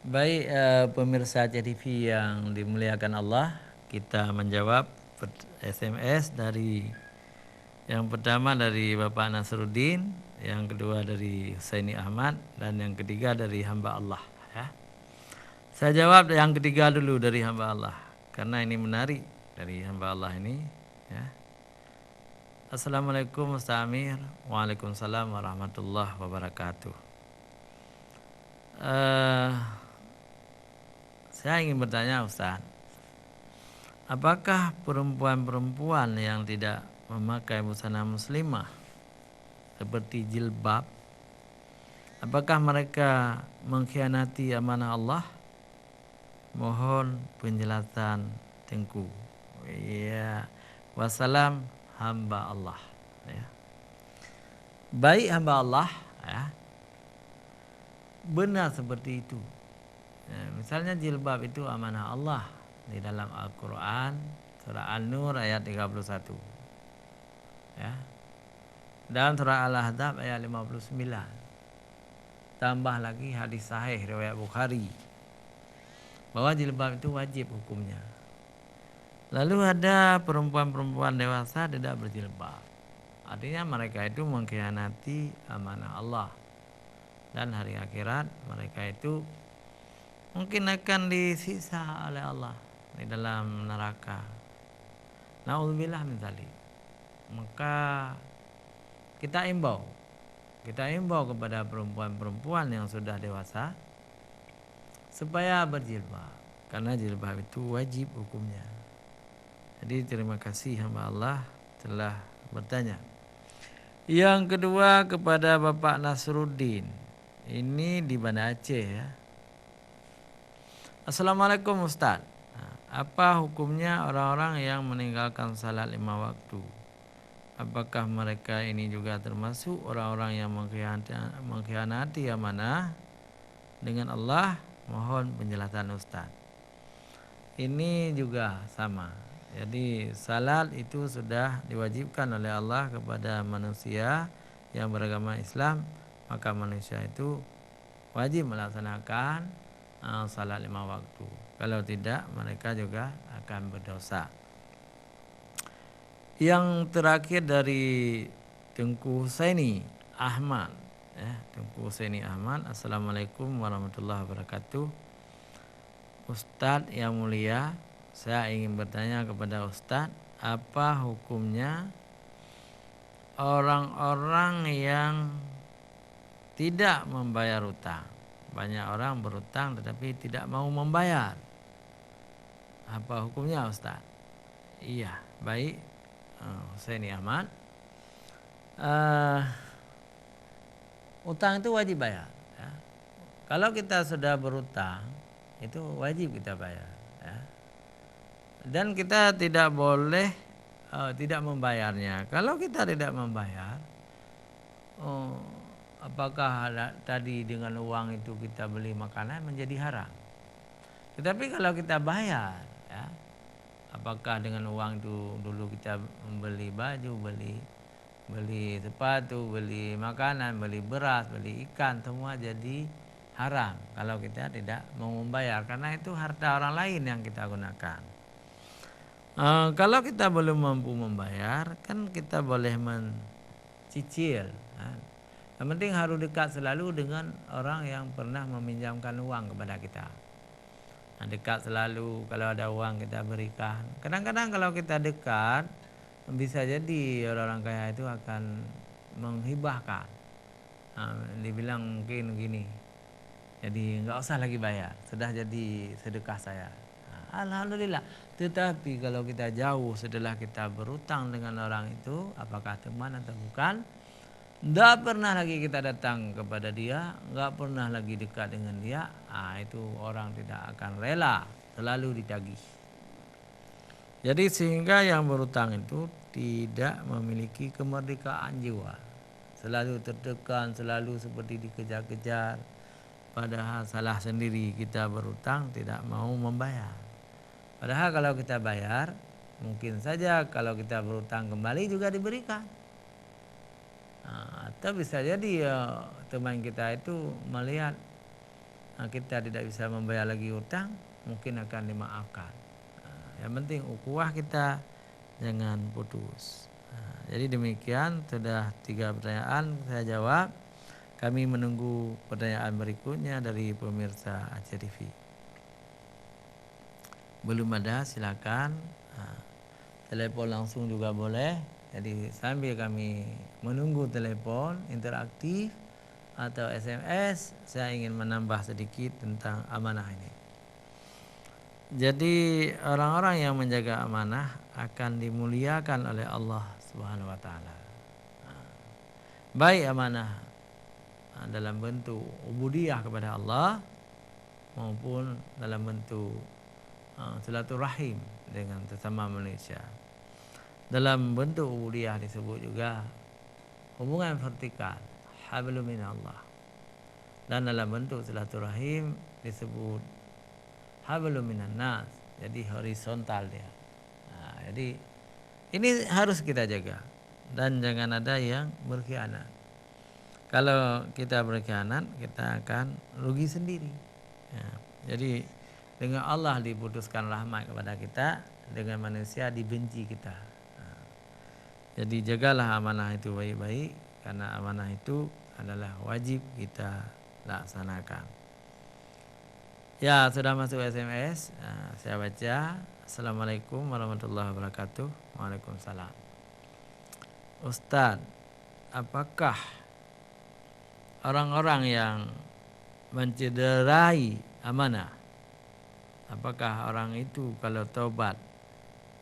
Baik, pemirsa CTV yang dimuliakan Allah, kita menjawab SMS dari yang pertama dari Bapak Nasruddin, yang kedua dari Husaini Ahmad, dan yang ketiga dari hamba Allah. Ya. Saya jawab yang ketiga dulu dari hamba Allah, karena ini menarik dari hamba Allah ini. Ya. Assalamualaikum Ustaz Amir. Waalaikumsalam warahmatullahi wabarakatuh. Saya ingin bertanya Ustaz, apakah perempuan-perempuan yang tidak memakai busana muslimah seperti jilbab, apakah mereka mengkhianati amanah Allah? Mohon penjelasan Tengku. Iya. Wassalam hamba Allah. Ya. Baik hamba Allah, ya, benar seperti itu. Ya, misalnya jilbab itu amanah Allah di dalam Al-Quran surah An-Nur ayat 31, ya. Dalam surah Al-Ahzab ayat 59. Tambah lagi hadis sahih riwayat Bukhari bahwa jilbab itu wajib hukumnya. Lalu ada perempuan-perempuan dewasa tidak berjilbab. Artinya mereka itu mengkhianati amanah Allah. Dan hari akhirat mereka itu mungkin akan disiksa oleh Allah di dalam neraka. Na'udzubillah min dzalik. Maka kita imbau kepada perempuan-perempuan yang sudah dewasa supaya berjilbab, karena jilbab itu wajib hukumnya. Jadi terima kasih hamba Allah telah bertanya. Yang kedua kepada Bapak Nasruddin, ini di Banda Aceh, ya. Assalamualaikum Ustaz. Apa hukumnya orang-orang yang meninggalkan salat 5 waktu? Apakah mereka ini juga termasuk orang-orang yang mengkhianati amanah dengan Allah? Mohon penjelasan Ustaz. Ini juga sama. Jadi salat itu sudah diwajibkan oleh Allah kepada manusia yang beragama Islam, maka manusia itu wajib melaksanakan salat 5 waktu. Kalau tidak, mereka juga akan berdosa. Yang terakhir dari Tengku Husaini Ahmad, ya, Tengku Husaini Ahmad. Assalamualaikum warahmatullahi wabarakatuh. Ustadz yang mulia, saya ingin bertanya kepada Ustadz, apa hukumnya orang-orang yang tidak membayar utang? Banyak orang berutang tetapi tidak mau membayar. Apa hukumnya Ustadz? Iya, baik, Husaini Ahmad. Utang itu wajib bayar, ya. Kalau kita sudah berutang, itu wajib kita bayar, ya. Dan kita tidak boleh tidak membayarnya. Kalau kita tidak membayar, apakah tadi dengan uang itu kita beli makanan menjadi haram? Tetapi kalau kita bayar, ya, apakah dengan uang itu dulu kita membeli baju, beli sepatu, beli makanan, beli beras, beli ikan, semua jadi haram kalau kita tidak mau membayar, karena itu harta orang lain yang kita gunakan. Kalau kita belum mampu membayar, kan kita boleh mencicil. Yang penting harus dekat selalu dengan orang yang pernah meminjamkan uang kepada kita. Dekat selalu, kalau ada uang kita berikan. Kadang-kadang kalau kita dekat, bisa jadi orang-orang kaya itu akan menghibahkan. Dibilang mungkin gini, jadi nggak usah lagi bayar, sudah jadi sedekah saya. Alhamdulillah. Tetapi kalau kita jauh setelah kita berutang dengan orang itu, apakah teman atau bukan, nggak pernah lagi kita datang kepada dia, nggak pernah lagi dekat dengan dia, itu orang tidak akan rela, selalu ditagih. Jadi sehingga yang berutang itu tidak memiliki kemerdekaan jiwa, selalu tertekan, selalu seperti dikejar-kejar, padahal salah sendiri kita berutang tidak mau membayar. Padahal kalau kita bayar, mungkin saja kalau kita berutang kembali juga diberikan. Atau bisa jadi teman kita itu melihat kita tidak bisa membayar lagi utang, mungkin akan dimaafkan. Yang penting ukhuwah kita jangan putus. Jadi demikian, sudah 3 pertanyaan saya jawab. Kami menunggu pertanyaan berikutnya dari pemirsa Aceh TV. Belum ada, silakan. Telepon langsung juga boleh. Jadi sambil kami menunggu telepon interaktif atau SMS, saya ingin menambah sedikit tentang amanah ini. Jadi orang-orang yang menjaga amanah akan dimuliakan oleh Allah Subhanahu wa taala. Baik amanah dalam bentuk ubudiyah kepada Allah maupun dalam bentuk silaturahim dengan sesama manusia. Dalam bentuk ubudiyah disebut juga hubungan vertikal, hablum minallah. Dan dalam bentuk silaturahim disebut hablum minan nas, jadi horizontal dia. Jadi ini harus kita jaga dan jangan ada yang berkhianat. Kalau kita berkhianat, kita akan rugi sendiri. Jadi dengan Allah diputuskan rahmat kepada kita, dengan manusia dibenci kita. Jadi jagalah amanah itu baik-baik, karena amanah itu adalah wajib kita laksanakan. Ya, sudah masuk SMS. Saya baca. Assalamualaikum warahmatullahi wabarakatuh. Waalaikumsalam. Ustadz, apakah orang-orang yang mencederai amanah, apakah orang itu kalau taubat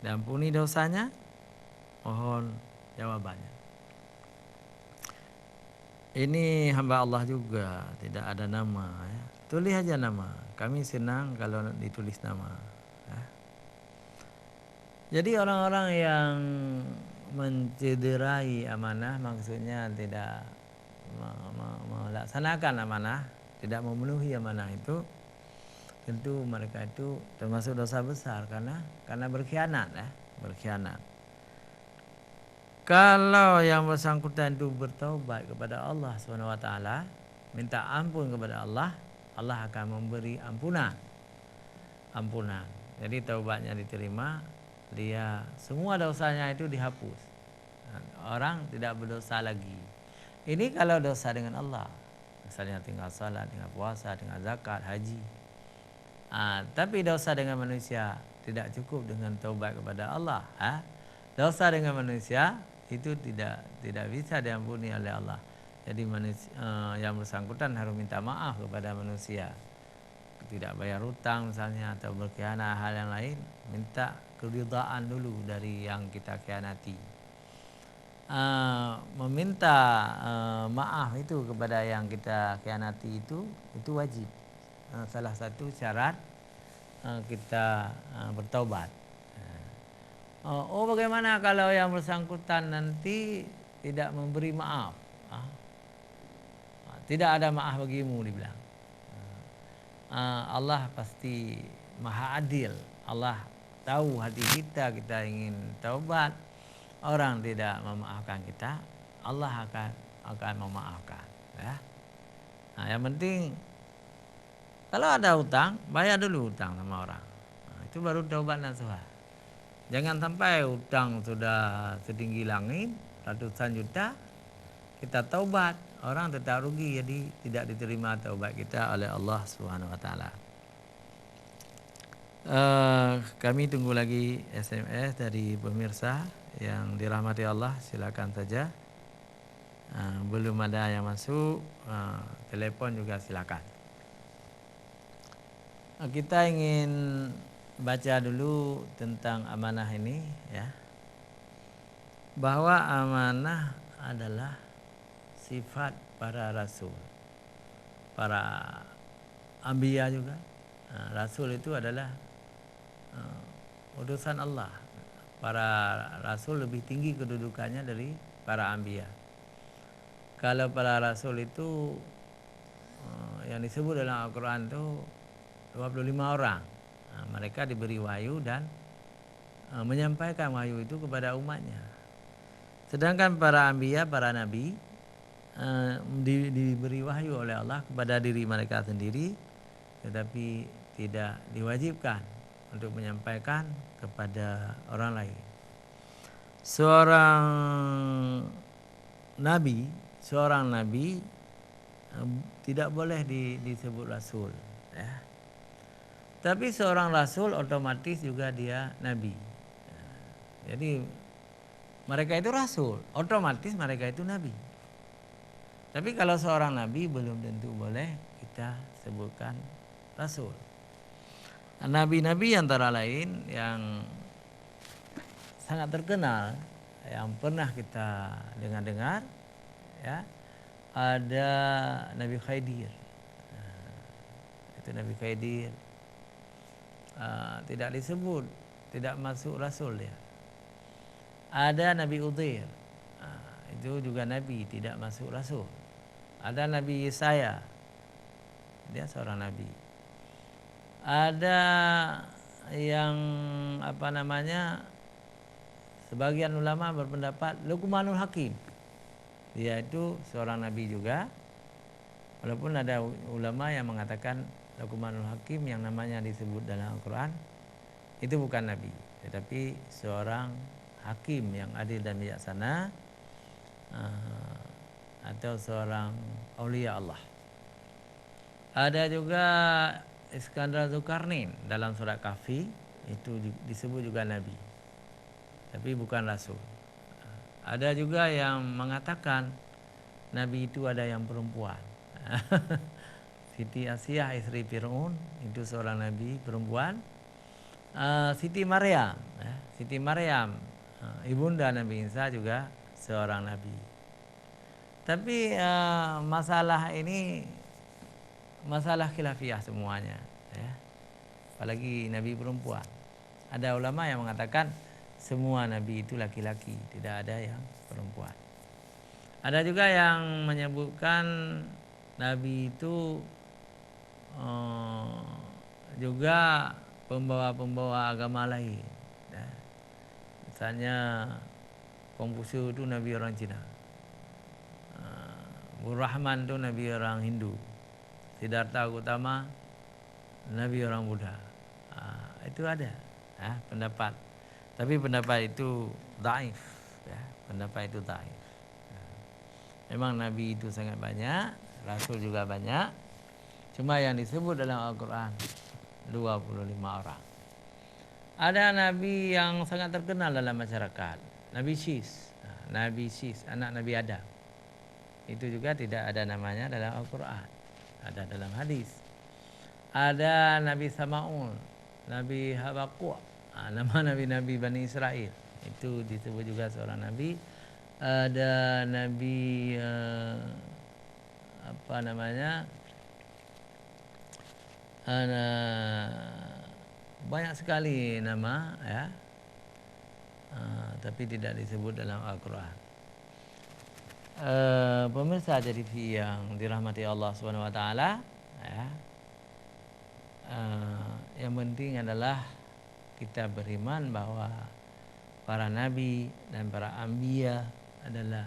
diampuni dosanya? Mohon jawabannya. Ini hamba Allah juga, tidak ada nama ya. Tulis aja nama. Kami senang kalau ditulis nama ya. Jadi orang-orang yang mencederai amanah, maksudnya tidak melaksanakan amanah, tidak memenuhi amanah itu, tentu mereka itu termasuk dosa besar karena berkhianat ya, berkhianat. Kalau yang bersangkutan itu bertaubat kepada Allah SWT, minta ampun kepada Allah, Allah akan memberi ampunan. Jadi taubatnya diterima, dia semua dosanya itu dihapus. Orang tidak berdosa lagi. Ini kalau dosa dengan Allah, misalnya tinggal salat, tinggal puasa, tinggal zakat, haji. Tapi dosa dengan manusia tidak cukup dengan taubat kepada Allah. Dosa dengan manusia itu tidak bisa diampuni oleh Allah. Jadi manusia, yang bersangkutan harus minta maaf kepada manusia. Tidak bayar hutang misalnya atau berkhianat hal yang lain, minta keridhaan dulu dari yang kita khianati. Meminta maaf itu kepada yang kita khianati itu wajib. Salah satu syarat kita bertaubat. Bagaimana kalau yang bersangkutan nanti tidak memberi maaf? Tidak ada maaf bagimu, dibilang. Allah pasti maha adil. Allah tahu hati kita ingin taubat, orang tidak memaafkan kita, Allah akan memaafkan ya. Yang penting kalau ada hutang, bayar dulu hutang sama orang. Itu baru taubat nasuha. Jangan sampai hutang sudah setinggi langit, ratusan juta, kita taubat, orang tetap rugi, jadi tidak diterima taubat kita oleh Allah Subhanahu wa taala. Kami tunggu lagi SMS dari pemirsa yang dirahmati Allah, silakan saja. Belum ada yang masuk, telepon juga silakan. Kita ingin baca dulu tentang amanah ini ya. Bahwa amanah adalah sifat para rasul, para anbiya juga. Rasul itu adalah utusan Allah. Para rasul lebih tinggi kedudukannya dari para anbiya. Kalau para rasul itu yang disebut dalam Al-Quran itu 25 orang. Mereka diberi wahyu dan menyampaikan wahyu itu kepada umatnya. Sedangkan para anbiya, para nabi diberi wahyu oleh Allah kepada diri mereka sendiri tetapi tidak diwajibkan untuk menyampaikan kepada orang lain. Seorang nabi tidak boleh disebut rasul, ya. Tapi seorang rasul otomatis juga dia nabi. Jadi mereka itu rasul, otomatis mereka itu nabi. Tapi kalau seorang nabi belum tentu boleh kita sebutkan rasul. Nabi-nabi antara lain yang sangat terkenal, yang pernah kita dengar, ya, ada Nabi Khidir. Itu Nabi Khidir tidak disebut, tidak masuk rasul dia. Ada Nabi Udair, itu juga nabi, tidak masuk rasul. Ada Nabi Yesaya, dia seorang nabi. Ada yang sebagian ulama berpendapat Luqmanul Hakim, dia itu seorang nabi juga. Walaupun ada ulama yang mengatakan Luqmanul Hakim yang namanya disebut dalam Al-Quran itu bukan nabi, tetapi seorang hakim yang adil dan bijaksana, atau seorang aulia Allah. Ada juga Iskandar Dzulkarnain dalam surat Kahfi, itu disebut juga nabi, tapi bukan rasul. Ada juga yang mengatakan nabi itu ada yang perempuan. Siti Asyah istri Fir'aun itu seorang nabi perempuan. Siti Maryam, ibunda Nabi Isa juga seorang nabi. Tapi masalah ini masalah khilafiyah semuanya, ya. Apalagi nabi perempuan. Ada ulama yang mengatakan semua nabi itu laki-laki, tidak ada yang perempuan. Ada juga yang menyebutkan nabi itu juga pembawa agama lain, ya. Misalnya Konghucu itu nabi orang Cina, Burrahman itu nabi orang Hindu, Siddhartha Gautama nabi orang Buddha. Itu ada, ya, pendapat. Tapi pendapat itu dhaif, ya. Pendapat itu dhaif. Memang nabi itu sangat banyak, rasul juga banyak. Cuma yang disebut dalam Al-Quran 25 orang. Ada nabi yang sangat terkenal dalam masyarakat, Nabi Syis. Nabi Syis, anak Nabi Adam. Itu juga tidak ada namanya dalam Al-Quran, ada dalam hadis. Ada Nabi Samaun, Nabi Habakuk, nama nabi-nabi Bani Israel, itu disebut juga seorang nabi. Ada Nabi banyak sekali nama, ya, tapi tidak disebut dalam Al-Quran. Pemirsa TV yang dirahmati Allah SWT, ya, yang penting adalah kita beriman bahwa para nabi dan para anbiya adalah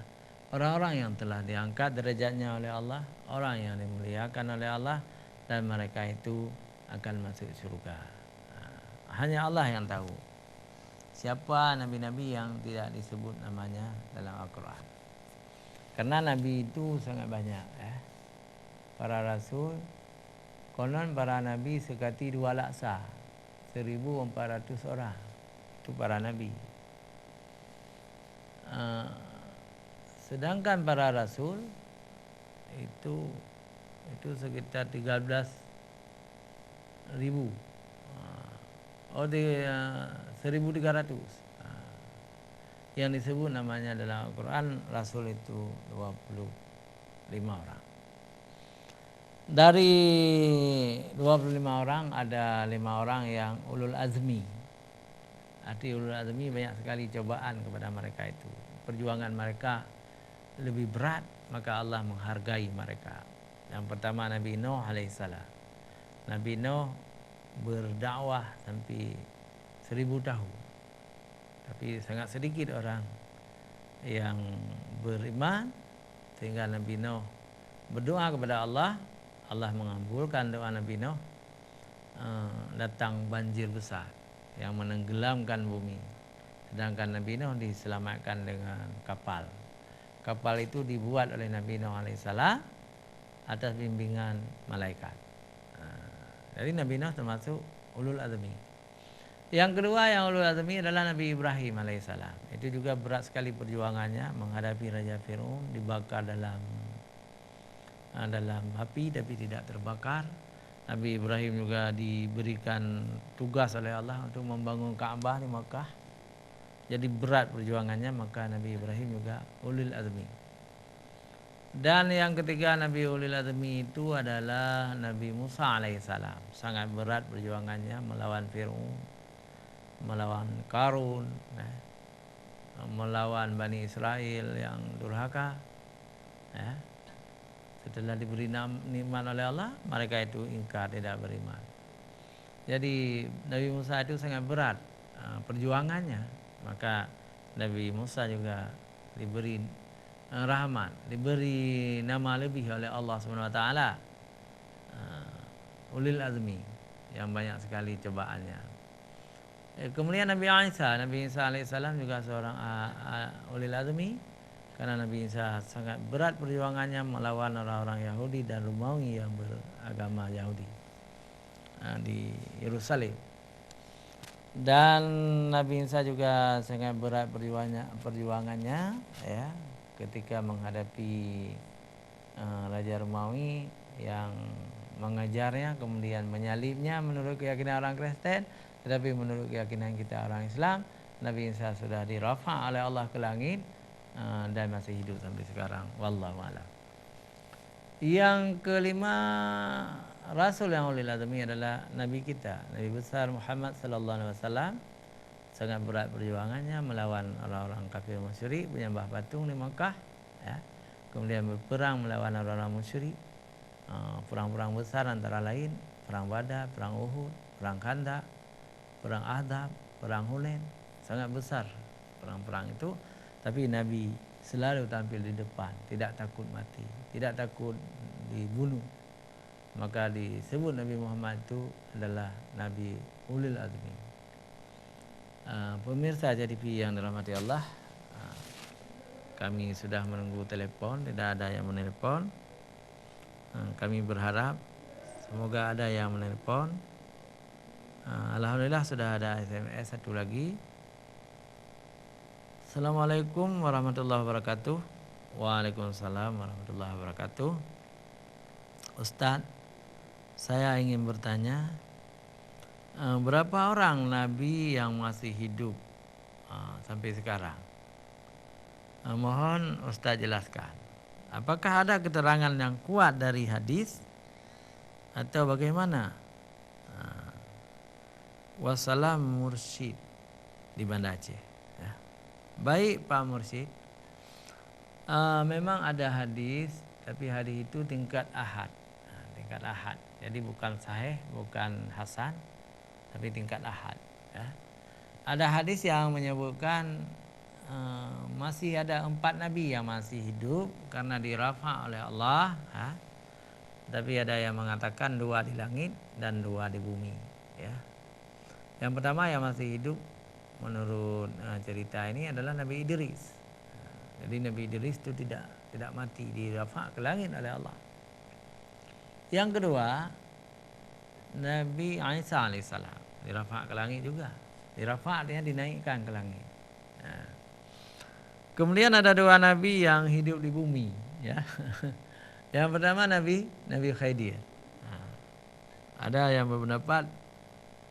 orang-orang yang telah diangkat derajatnya oleh Allah, orang yang dimuliakan oleh Allah, dan mereka itu akan masuk surga. Hanya Allah yang tahu siapa nabi-nabi yang tidak disebut namanya dalam Al-Quran. Karena nabi itu sangat banyak, ya. Para rasul, konon para nabi sekati 2 laksa, 1.400 orang. Itu para nabi. Sedangkan para rasul itu sekitar 13.000. 1.300. Yang disebut namanya dalam Al-Quran rasul itu 25 orang. Dari 25 orang ada 5 orang yang ulul azmi. Arti ulul azmi, banyak sekali cobaan kepada mereka itu. Perjuangan mereka lebih berat, maka Allah menghargai mereka. Yang pertama Nabi Nuh alaihissalam. Nabi Nuh berdakwah sampai 1000 tahun. Tapi sangat sedikit orang yang beriman, sehingga Nabi Nuh berdoa kepada Allah. Allah mengabulkan doa Nabi Nuh, datang banjir besar yang menenggelamkan bumi. Sedangkan Nabi Nuh diselamatkan dengan kapal. Kapal itu dibuat oleh Nabi Nuh alaihissalam atas bimbingan malaikat. Jadi Nabi Nuh termasuk ulul azmi. Yang kedua yang ulul azmi adalah Nabi Ibrahim alaihissalam. Itu juga berat sekali perjuangannya menghadapi Raja Fir'aun, dibakar dalam api tapi tidak terbakar. Nabi Ibrahim juga diberikan tugas oleh Allah untuk membangun Ka'bah di Makkah. Jadi berat perjuangannya, maka Nabi Ibrahim juga ulul azmi. Dan yang ketiga Nabi ulul azmi itu adalah Nabi Musa alaihissalam. Sangat berat perjuangannya melawan Fir'aun, melawan Qarun, melawan Bani Israel yang durhaka. Setelah diberi nikmat oleh Allah, mereka itu ingkar, tidak beriman. Jadi Nabi Musa itu sangat berat perjuangannya. Maka Nabi Musa juga diberi rahmat, diberi nama lebih oleh Allah SWT, ulil azmi, yang banyak sekali cobaannya. Kemudian Nabi Isa alaihissalam juga seorang ulil azmi, karena Nabi Isa sangat berat perjuangannya melawan orang-orang Yahudi dan Romawi yang beragama Yahudi di Yerusalem. Dan Nabi Isa juga sangat berat perjuangannya ya, ketika menghadapi Raja Romawi yang mengejarnya, kemudian menyalibnya menurut keyakinan orang Kristen. Tetapi menurut keyakinan kita orang Islam, Nabi Isa sudah dirafa oleh Allah ke langit dan masih hidup sampai sekarang. Wallahu a'lam. Yang kelima, Rasul yang ulil azmi adalah Nabi kita, Nabi besar Muhammad sallallahu alaihi wasallam. Sangat berat perjuangannya melawan orang-orang kafir musyrik penyembah patung di Makkah, ya. Kemudian berperang melawan orang-orang musyrik, perang-perang besar antara lain perang Badar, perang Uhud, perang Khandaq, perang Ahzab, perang Hunain. Sangat besar perang-perang itu, tapi Nabi selalu tampil di depan, tidak takut mati, tidak takut dibunuh. Maka disebut Nabi Muhammad itu adalah Nabi ulil azmi. Pemirsa JDP yang dirahmati Allah, kami sudah menunggu telepon, tidak ada yang menelpon. Kami berharap semoga ada yang menelpon. Alhamdulillah sudah ada SMS satu lagi. Assalamualaikum warahmatullahi wabarakatuh. Waalaikumsalam warahmatullahi wabarakatuh. Ustadz, saya ingin bertanya, berapa orang Nabi yang masih hidup sampai sekarang? Mohon Ustadz jelaskan. Apakah ada keterangan yang kuat dari hadis atau bagaimana? Wassalam Mursyid di Banda Aceh. Ya. Baik Pak Mursyid, memang ada hadis, tapi hadis itu tingkat ahad. Tingkat ahad. Jadi bukan sahih, bukan hasan, tapi tingkat ahad. Ya. Ada hadis yang menyebutkan masih ada 4 nabi yang masih hidup karena dirafa oleh Allah. Ya. Tapi ada yang mengatakan 2 di langit dan 2 di bumi. Ya. Yang pertama yang masih hidup menurut cerita ini adalah Nabi Idris. Jadi Nabi Idris itu tidak mati, dirafa ke langit oleh Allah. Yang kedua, Nabi Isa alaihissalam dirafa ke langit juga. Dirafa artinya dinaikkan ke langit. Kemudian ada 2 nabi yang hidup di bumi, ya. Yang pertama Nabi Khidir. Ada yang berpendapat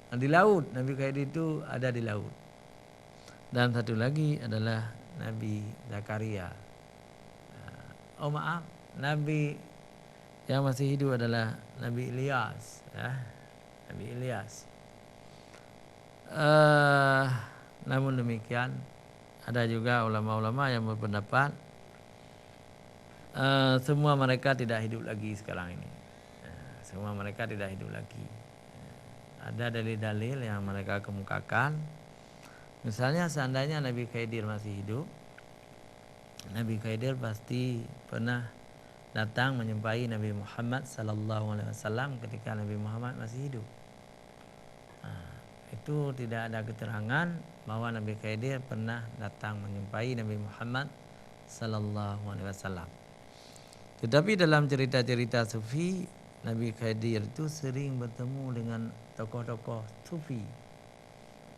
di laut, Nabi Khidir itu ada di laut. Dan satu lagi adalah Nabi Zakaria. Nabi yang masih hidup adalah Nabi Ilyas, ya. Nabi Ilyas. Namun demikian ada juga ulama-ulama yang berpendapat semua mereka tidak hidup lagi sekarang ini. Semua mereka tidak hidup lagi. Ada dalil-dalil yang mereka kemukakan. Misalnya seandainya Nabi Khidir masih hidup, Nabi Khidir pasti pernah datang menjumpai Nabi Muhammad sallallahu alaihi wasallam ketika Nabi Muhammad masih hidup. itu tidak ada keterangan bahwa Nabi Khidir pernah datang menjumpai Nabi Muhammad sallallahu alaihi wasallam. Tetapi dalam cerita-cerita sufi, Nabi Khidir itu sering bertemu dengan tokoh-tokoh sufi.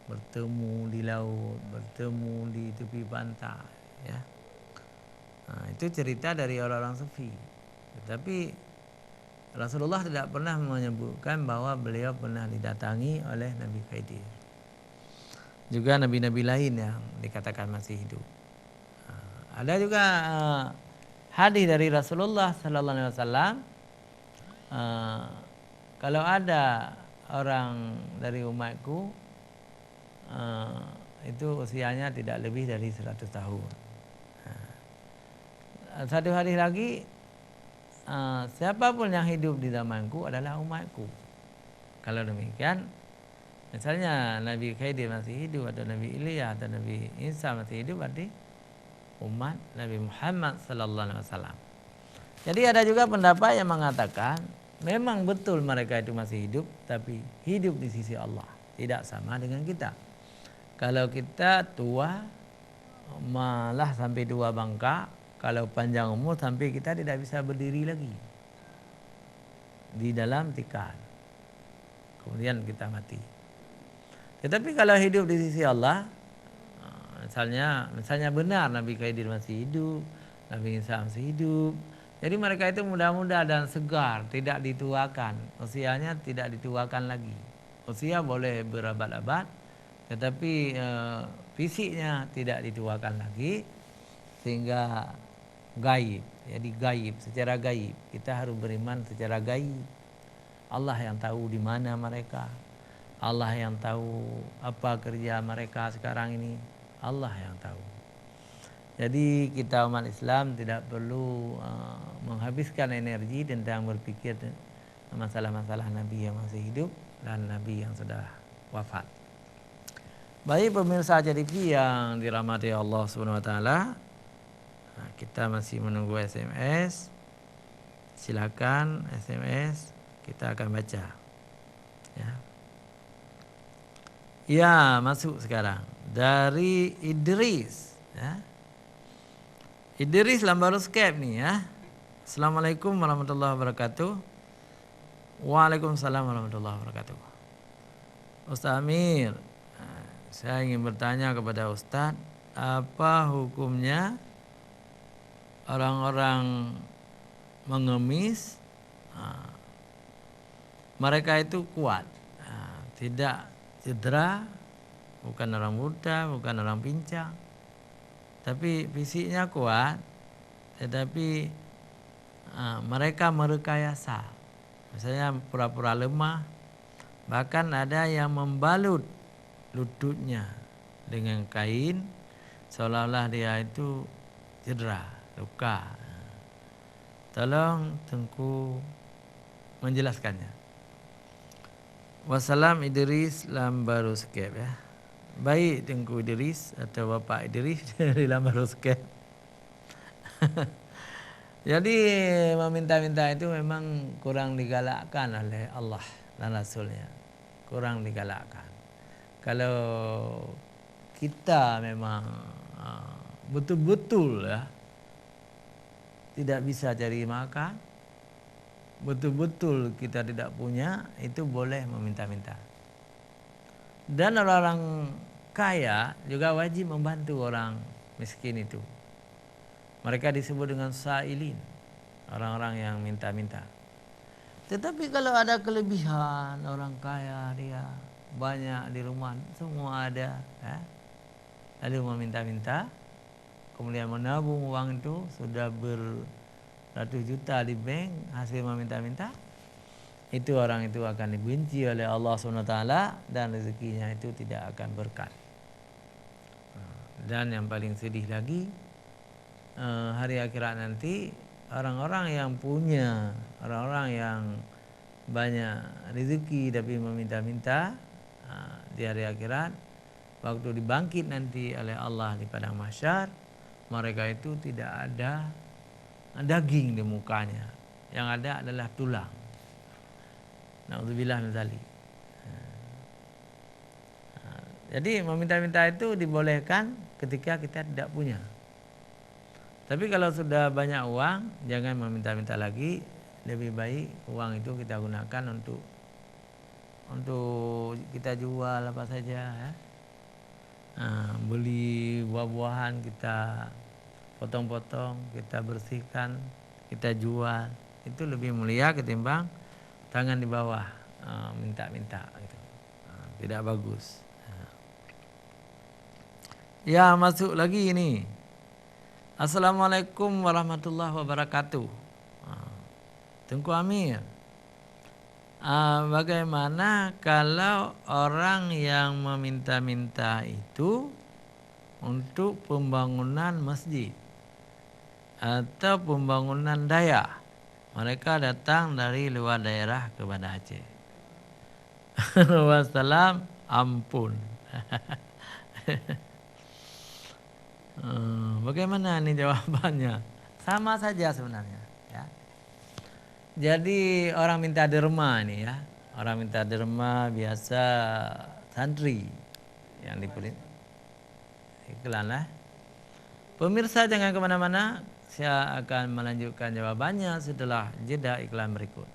Bertemu di laut, bertemu di tepi pantai, ya. Nah, itu cerita dari orang-orang sufi. Tetapi Rasulullah tidak pernah menyebutkan bahwa beliau pernah didatangi oleh Nabi Khidir. Juga nabi-nabi lain yang dikatakan masih hidup. Ada juga hadis dari Rasulullah sallallahu alaihi wasallam, kalau ada orang dari umatku itu usianya tidak lebih dari 100 tahun. Satu hadis lagi, siapapun yang hidup di zamanku adalah umatku. Kalau demikian, misalnya Nabi Khidir masih hidup, atau Nabi Ilyas atau Nabi Isa masih hidup, berarti umat Nabi Muhammad sallallahu alaihi wasallam. Jadi ada juga pendapat yang mengatakan memang betul mereka itu masih hidup, tapi hidup di sisi Allah, tidak sama dengan kita. Kalau kita tua malah sampai tua bangka, kalau panjang umur sampai kita tidak bisa berdiri lagi di dalam tikar, kemudian kita mati. Tetapi kalau hidup di sisi Allah, misalnya benar Nabi Khidir masih hidup, Nabi Isa masih hidup, jadi mereka itu muda-muda dan segar, tidak dituakan, usianya tidak dituakan lagi. Usia boleh berabad-abad, tetapi fisiknya tidak dituakan lagi, sehingga gaib. Jadi gaib, secara gaib. Kita harus beriman secara gaib. Allah yang tahu di mana mereka, Allah yang tahu apa kerja mereka sekarang ini, Allah yang tahu. Jadi kita umat Islam tidak perlu menghabiskan energi tentang berpikir masalah-masalah Nabi yang masih hidup dan Nabi yang sudah wafat. Baik pemirsa JTV yang dirahmati Allah Subhanahu wa taala, kita masih menunggu SMS. Silakan SMS, kita akan baca. Ya. Ya, masuk sekarang dari Idris, ya. Idris Lambaru Skype nih, ya. Assalamualaikum warahmatullahi wabarakatuh. Waalaikumsalam warahmatullahi wabarakatuh. Ustaz Amir, saya ingin bertanya kepada Ustaz, apa hukumnya orang-orang mengemis? Mereka itu kuat, tidak cedera, bukan orang muda, bukan orang pincang, tapi fisiknya kuat, tetapi mereka merekayasa. Misalnya pura-pura lemah, bahkan ada yang membalut lututnya dengan kain seolah-olah dia itu cedera, luka. Tolong Tengku menjelaskannya. Wassalam Idris Lambaru Skype, ya. Baik Tengku Idris atau Bapak Idris dari Lambaru Skype. Jadi meminta-minta itu memang kurang digalakkan oleh Allah dan Rasulnya, kurang digalakkan. Kalau kita memang betul-betul, ya, tidak bisa cari makan, betul-betul kita tidak punya, itu boleh meminta-minta. Dan orang-orang kaya juga wajib membantu orang miskin itu. Mereka disebut dengan sa'ilin, orang-orang yang minta-minta. Tetapi kalau ada kelebihan, orang kaya dia banyak di rumah, semua ada, ya, lalu meminta-minta, kemudian menabung uang itu sudah beratus juta di bank, hasil meminta-minta, itu orang itu akan dibenci oleh Allah SWT dan rezekinya itu tidak akan berkat. Dan yang paling sedih lagi, hari akhirat nanti orang-orang yang punya, orang-orang yang banyak rezeki tapi meminta-minta, di hari akhirat waktu dibangkit nanti oleh Allah di padang mahsyar, mereka itu tidak ada daging di mukanya, yang ada adalah tulang. Na'udzubillah min dzalik. Jadi meminta-minta itu dibolehkan ketika kita tidak punya. Tapi kalau sudah banyak uang, jangan meminta-minta lagi. Lebih baik uang itu kita gunakan untuk kita jual apa saja ya. Beli buah-buahan kita potong-potong, kita bersihkan, kita jual. Itu lebih mulia ketimbang tangan di bawah minta-minta gitu. Tidak bagus. Ya, masuk lagi ini. Assalamualaikum warahmatullahi wabarakatuh. Tengku Amir, bagaimana kalau orang yang meminta-minta itu untuk pembangunan masjid atau pembangunan daya? Mereka datang dari luar daerah ke Banda Aceh. Wassalam, ampun. Bagaimana nih jawabannya? Sama saja sebenarnya ya. Jadi orang minta derma ini ya. Orang minta derma biasa santri yang dipilih iklan lah. Pemirsa jangan kemana-mana. Saya akan melanjutkan jawabannya setelah jeda iklan berikut.